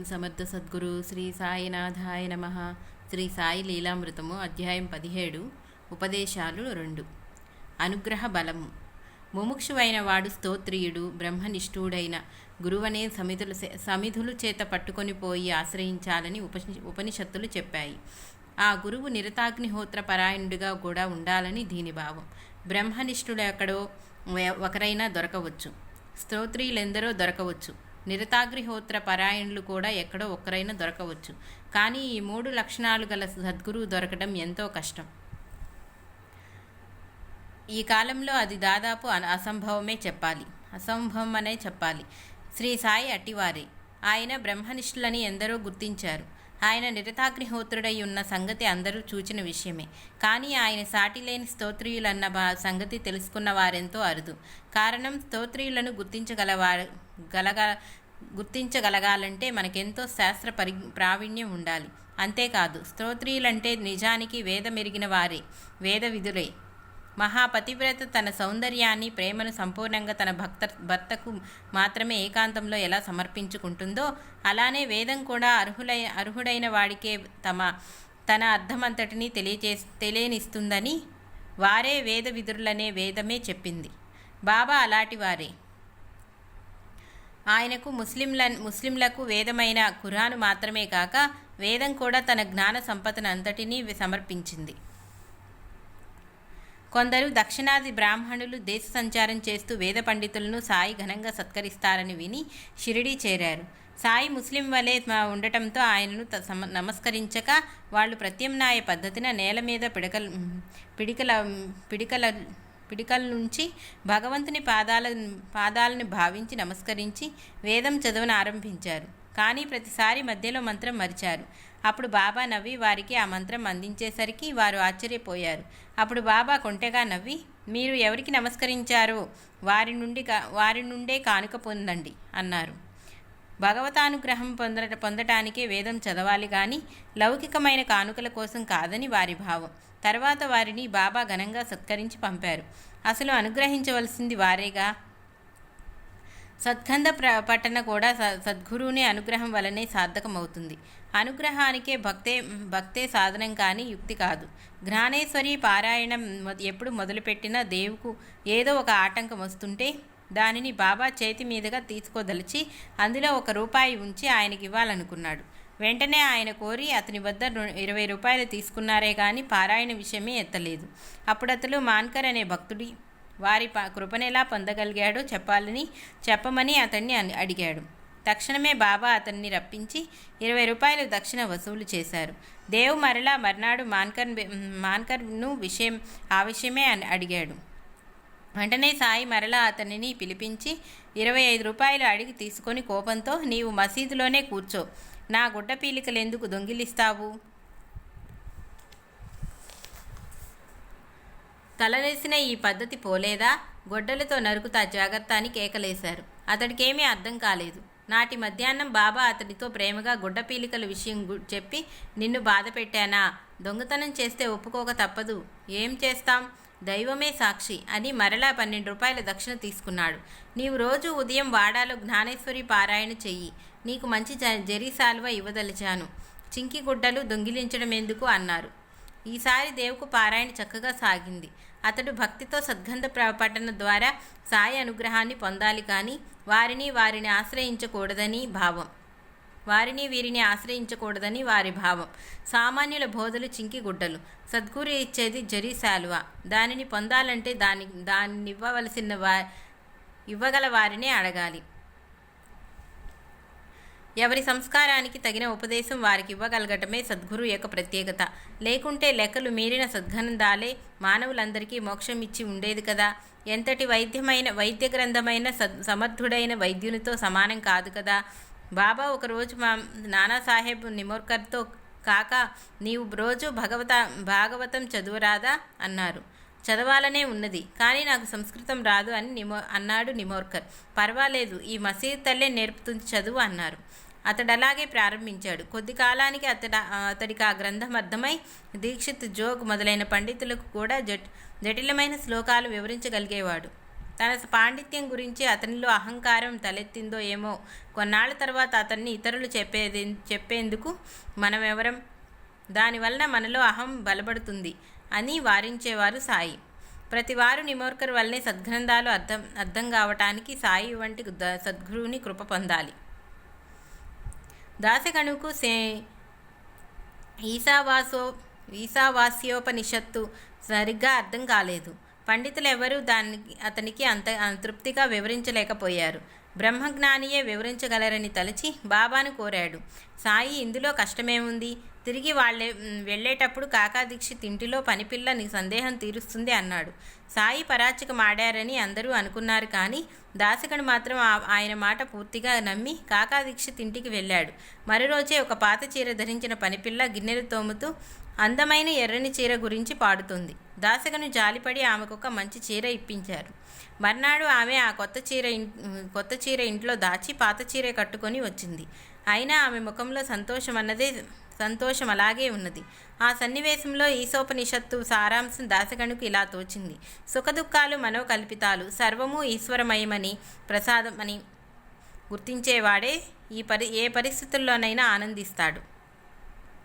సమర్థ సద్గురు శ్రీ సాయినాథాయ నమ. శ్రీ సాయి లీలామృతము అధ్యాయం 17. ఉపదేశాలు 2. అనుగ్రహ బలము. ముముక్షువైన వాడు స్తోత్రియుడు, బ్రహ్మనిష్ఠుడైన గురువనే సమిధులు చేత పట్టుకొని పోయి ఆశ్రయించాలని ఉపనిషత్తులు చెప్పాయి. ఆ గురువు నిరతాగ్నిహోత్ర పరాయణుడిగా కూడా ఉండాలని దీని భావం. బ్రహ్మనిష్ఠుడు ఎక్కడో ఒకరైనా దొరకవచ్చు, స్తోత్రియులెందరో దొరకవచ్చు, నిరతాగ్నిహోత్ర పరాయణులు కూడా ఎక్కడో ఒక్కరైనా దొరకవచ్చు. కానీ ఈ 3 లక్షణాలు గల సద్గురువు దొరకడం ఎంతో కష్టం. ఈ కాలంలో అది దాదాపు అసంభవమనే చెప్పాలి. శ్రీ సాయి అట్టివారే. ఆయన బ్రహ్మనిష్ఠులని ఎందరో గుర్తించారు. ఆయన నిరతాగ్నిహోత్రుడై ఉన్న సంగతి అందరూ చూచిన విషయమే. కానీ ఆయన సాటిలేని స్తోత్రియులన్న సంగతి తెలుసుకున్న వారెంతో అరుదు. కారణం, స్తోత్రియులను గుర్తించగలగాలంటే మనకెంతో శాస్త్ర ప్రావీణ్యం ఉండాలి. అంతేకాదు, స్తోత్రియులంటే నిజానికి వేదమెరిగిన వారే, వేద విధులే. మహాపతివ్రత తన సౌందర్యాన్ని, ప్రేమను సంపూర్ణంగా తన భర్తకు మాత్రమే ఏకాంతంలో ఎలా సమర్పించుకుంటుందో, అలానే వేదం కూడా అర్హుడైన వాడికే తన అర్థమంతటినీ తెలియనిస్తుందని వారే వేద విధులనే వేదమే చెప్పింది. బాబా అలాంటి వారే. ఆయనకు ముస్లింలకు వేదమైన ఖురాను మాత్రమే కాక వేదం కూడా తన జ్ఞాన సంపదను అంతటినీ సమర్పించింది. కొందరు దక్షిణాది బ్రాహ్మణులు దేశ సంచారం చేస్తూ వేద పండితులను సాయి ఘనంగా సత్కరిస్తారని విని షిరిడీ చేరారు. సాయి ముస్లిం వలె ఉండటంతో ఆయనను నమస్కరించక వాళ్ళు ప్రత్యామ్నాయ పద్ధతిన నేల మీద పిడికల నుంచి భగవంతుని పాదాలను భావించి నమస్కరించి వేదం చదవను ఆరంభించారు. కానీ ప్రతిసారి మధ్యలో మంత్రం మరిచారు. అప్పుడు బాబా నవ్వి వారికి ఆ మంత్రం అందించేసరికి వారు ఆశ్చర్యపోయారు. అప్పుడు బాబా కొంటెగా నవ్వి, మీరు ఎవరికి నమస్కరించారో వారి నుండే కానుక పొందండి అన్నారు. భగవతానుగ్రహం పొందటానికే వేదం చదవాలి కానీ లౌకికమైన కానుకల కోసం కాదని వారి భావం. తర్వాత వారిని బాబా ఘనంగా సత్కరించి పంపారు. అసలు అనుగ్రహించవలసింది వారేగా. సద్గంధ పఠన కూడా సద్గురువుని అనుగ్రహం వలనే సార్థకమవుతుంది. అనుగ్రహానికే భక్తే సాధనం కానీ యుక్తి కాదు. జ్ఞానేశ్వరి పారాయణం ఎప్పుడు మొదలుపెట్టినా దేవుకు ఏదో ఒక ఆటంకం వస్తుంటే దానిని బాబా చేతి మీదుగా తీసుకోదలిచి అందులో ₹1 ఉంచి ఆయనకి ఇవ్వాలనుకున్నాడు. వెంటనే ఆయన కోరి అతని వద్ద ₹20 తీసుకున్నారే కానీ పారాయణ విషయమే ఎత్తలేదు. అప్పుడు అతను మాన్కర్ అనే భక్తుడి వారి కృపనెలా పొందగలిగాడో చెప్పమని అతన్ని అడిగాడు. తక్షణమే బాబా అతన్ని రప్పించి ₹20 దక్షిణ వసూలు చేశారు. దేవు మర్నాడు మాన్కర్ను ఆ విషయమే అడిగాడు. వెంటనే సాయి మరలా అతనిని పిలిపించి ₹25 అడిగి తీసుకొని కోపంతో, నీవు మసీదులోనే కూర్చో, నా గుడ్డ పీలికలెందుకు దొంగిలిస్తావు? తలనేసిన ఈ పద్ధతి పోలేదా? గొడ్డలతో నరుకుతా జాగ్రత్త అని కేకలేశారు. అతడికేమీ అర్థం కాలేదు. నాటి మధ్యాహ్నం బాబా అతడితో ప్రేమగా గుడ్డ పీలికల విషయం చెప్పి, నిన్ను బాధ పెట్టానా? దొంగతనం చేస్తే ఒప్పుకోక తప్పదు. ఏం చేస్తాం? దైవమే సాక్షి అని మరలా ₹12 దక్షిణ తీసుకున్నాడు. నీవు రోజు ఉదయం వాడాలో జ్ఞానేశ్వరి పారాయణ చెయ్యి. నీకు మంచి జరీ సాల్వ ఇవ్వదలిచాను. చింకి గుడ్డలు దొంగిలించడం ఎందుకు అన్నారు. ఈసారి దేవుకు పారాయణ చక్కగా సాగింది. అతడు భక్తితో సద్గంధ పఠన ద్వారా సాయి అనుగ్రహాన్ని పొందాలి కానీ వీరిని ఆశ్రయించకూడదని వారి భావం. సామాన్యుల బోధలు చింకి గుడ్డలు, సద్గురు ఇచ్చేది జరీ శాలువా. దానిని పొందాలంటే దాన్ని ఇవ్వగల వారినే అడగాలి. ఎవరి సంస్కారానికి తగిన ఉపదేశం వారికి ఇవ్వగలగటమే సద్గురు యొక్క ప్రత్యేకత. లేకుంటే లెక్కలు మీరిన సద్గంధాలే మానవులందరికీ మోక్షం ఇచ్చి ఉండేది కదా. ఎంతటి వైద్య గ్రంథమైన సమర్థుడైన వైద్యునితో సమానం కాదు కదా. బాబా ఒకరోజు నానాసాహెబ్ నిమోర్కర్తో, కాక నీవు రోజు భాగవతం చదువురాదా అన్నారు. చదవాలనే ఉన్నది, కానీ నాకు సంస్కృతం రాదు అని అన్నాడు నిమోర్కర్. పర్వాలేదు, ఈ మసీదు తల్లే నేర్పుతుంది చదువు అన్నారు. అతడు అలాగే ప్రారంభించాడు. కొద్ది కాలానికి అతడికి ఆ గ్రంథం అర్థమై దీక్షిత్, జోగ్ మొదలైన పండితులకు కూడా జటిలమైన శ్లోకాలు వివరించగలిగేవాడు. తన పాండిత్యం గురించి అతనిలో అహంకారం తలెత్తిందో ఏమో. కొన్నాళ్ల తర్వాత అతన్ని ఇతరులు చెప్పేందుకు మనమెవరం? దానివలన మనలో అహం బలపడుతుంది అని వారించేవారు సాయి. ప్రతివారు నిమోర్కర్ వల్లనే సద్గ్రంథాలు అర్థం కావటానికి సాయి వంటి సద్గురువుని కృప పొందాలి. దాసగణుకు ఈశావాస్యోపనిషత్తు సరిగ్గా అర్థం కాలేదు. పండితులు ఎవరూ అతనికి అంత తృప్తిగా వివరించలేకపోయారు. బ్రహ్మజ్ఞానియే వివరించగలరని తలచి బాబాను కోరాడు. సాయి, ఇందులో కష్టమేముంది? తిరిగి వెళ్ళేటప్పుడు కాకా దీక్షిత్ ఇంటిలో పనిపిల్ల నీ సందేహం తీరుస్తుంది అన్నాడు. సాయి పరాచికం ఆడారని అందరూ అనుకున్నారు. కానీ దాసగణు మాత్రం ఆయన మాట పూర్తిగా నమ్మి కాకా దీక్షిత్ ఇంటికి వెళ్ళాడు. మరురోజే ఒక పాత చీర ధరించిన పనిపిల్ల గిన్నెలు తోముతూ అందమైన ఎర్రని చీర గురించి పాడుతుంది. దాసగను జాలిపడి ఆమెకొక మంచి చీర ఇప్పించారు. మర్నాడు ఆమె ఆ కొత్త చీర ఇంట్లో దాచి పాత చీర కట్టుకొని వచ్చింది. అయినా ఆమె ముఖంలో సంతోషం అలాగే ఉన్నది. ఆ సన్నివేశంలో ఈశోపనిషత్తు సారాంశం దాసగణుకు ఇలా తోచింది: సుఖదుఖాలు మనోకల్పితాలు, సర్వము ఈశ్వరమయమని ప్రసాదమని గుర్తించేవాడే ఏ పరిస్థితుల్లోనైనా ఆనందిస్తాడు.